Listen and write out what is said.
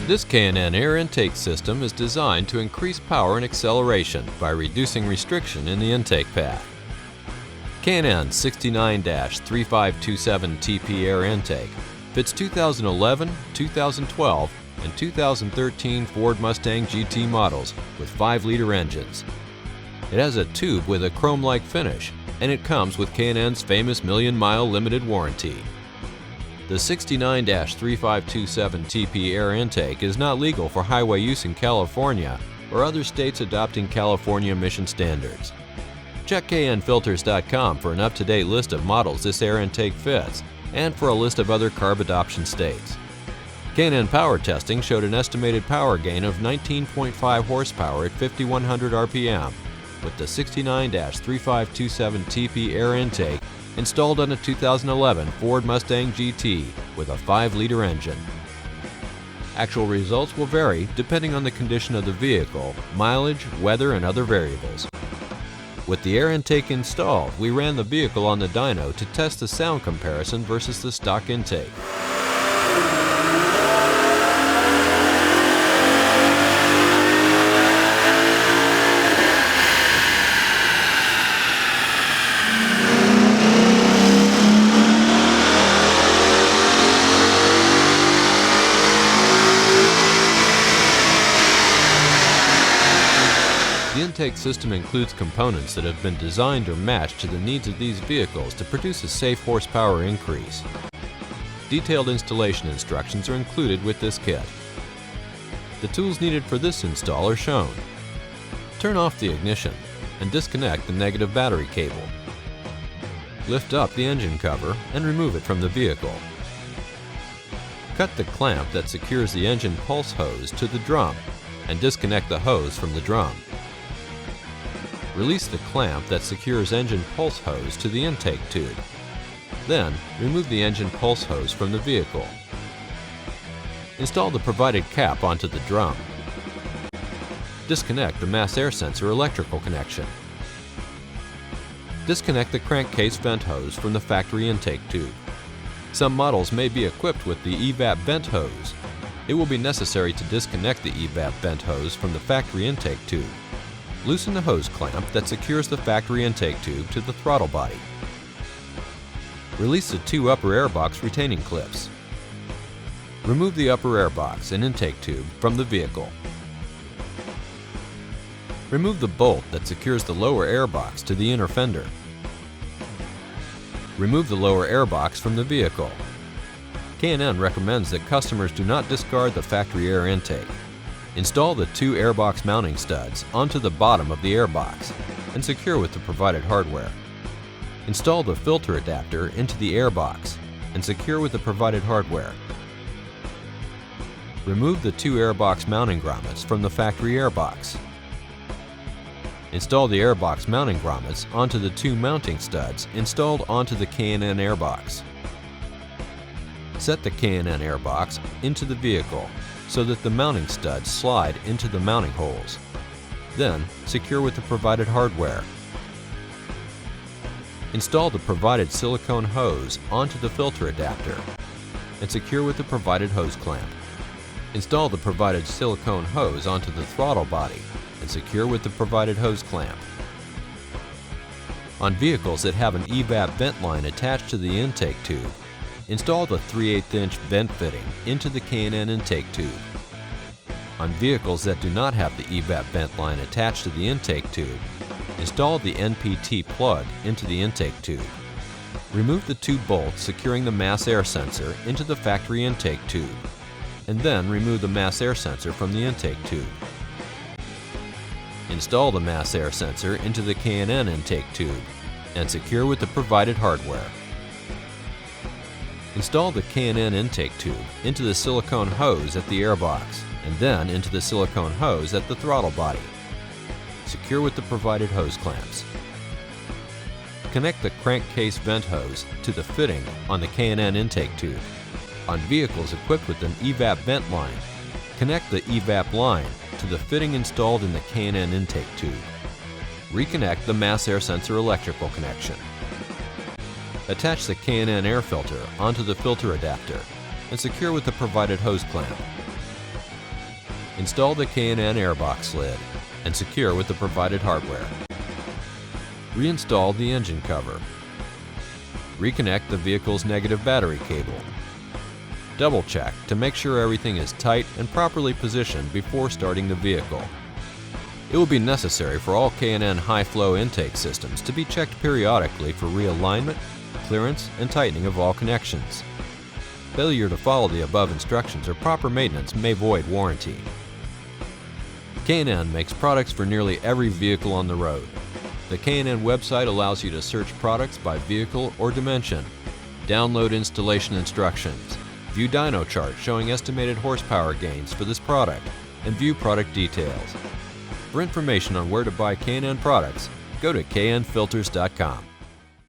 This K&N air intake system is designed to increase power and acceleration by reducing restriction in the intake path. K&N 69-3527TP air intake fits 2011, 2012, and 2013 Ford Mustang GT models with 5-liter engines. It has a tube with a chrome-like finish, and it comes with K&N's famous million-mile limited warranty. The 69-3527TP air intake is not legal for highway use in California or other states adopting California emission standards. Check knfilters.com for an up-to-date list of models this air intake fits and for a list of other CARB adoption states. K&N power testing showed an estimated power gain of 19.5 horsepower at 5,100 RPM with the 69-3527TP air intake installed on a 2011 Ford Mustang GT with a 5-liter engine. Actual results will vary depending on the condition of the vehicle, mileage, weather, and other variables. With the air intake installed, we ran the vehicle on the dyno to test the sound comparison versus the stock intake. The intake system includes components that have been designed or matched to the needs of these vehicles to produce a safe horsepower increase. Detailed installation instructions are included with this kit. The tools needed for this install are shown. Turn off the ignition and disconnect the negative battery cable. Lift up the engine cover and remove it from the vehicle. Cut the clamp that secures the engine pulse hose to the drum and disconnect the hose from the drum. Release the clamp that secures engine pulse hose to the intake tube. Then, remove the engine pulse hose from the vehicle. Install the provided cap onto the drum. Disconnect the mass air sensor electrical connection. Disconnect the crankcase vent hose from the factory intake tube. Some models may be equipped with the evap vent hose. It will be necessary to disconnect the evap vent hose from the factory intake tube. Loosen the hose clamp that secures the factory intake tube to the throttle body. Release the 2 upper airbox retaining clips. Remove the upper airbox and intake tube from the vehicle. Remove the bolt that secures the lower airbox to the inner fender. Remove the lower airbox from the vehicle. K&N recommends that customers do not discard the factory air intake. Install the 2 airbox mounting studs onto the bottom of the airbox and secure with the provided hardware. Install the filter adapter into the airbox and secure with the provided hardware. Remove the 2 airbox mounting grommets from the factory airbox. Install the airbox mounting grommets onto the 2 mounting studs installed onto the K&N airbox. Set the K&N airbox into the vehicle so that the mounting studs slide into the mounting holes. Then, secure with the provided hardware. Install the provided silicone hose onto the filter adapter and secure with the provided hose clamp. Install the provided silicone hose onto the throttle body and secure with the provided hose clamp. On vehicles that have an evap vent line attached to the intake tube, install the 3/8" vent fitting into the K&N intake tube. On vehicles that do not have the evap vent line attached to the intake tube, install the NPT plug into the intake tube. Remove the 2 bolts securing the mass air sensor into the factory intake tube, and then remove the mass air sensor from the intake tube. Install the mass air sensor into the K&N intake tube and secure with the provided hardware. Install the K&N intake tube into the silicone hose at the airbox and then into the silicone hose at the throttle body. Secure with the provided hose clamps. Connect the crankcase vent hose to the fitting on the K&N intake tube. On vehicles equipped with an evap vent line, connect the evap line to the fitting installed in the K&N intake tube. Reconnect the mass air sensor electrical connection. Attach the K&N air filter onto the filter adapter and secure with the provided hose clamp. Install the K&N airbox lid and secure with the provided hardware. Reinstall the engine cover. Reconnect the vehicle's negative battery cable. Double check to make sure everything is tight and properly positioned before starting the vehicle. It will be necessary for all K&N high-flow intake systems to be checked periodically for realignment, clearance, and tightening of all connections. Failure to follow the above instructions or proper maintenance may void warranty. K&N makes products for nearly every vehicle on the road. The K&N website allows you to search products by vehicle or dimension, download installation instructions, view dyno charts showing estimated horsepower gains for this product, and view product details. For information on where to buy K&N products, go to knfilters.com.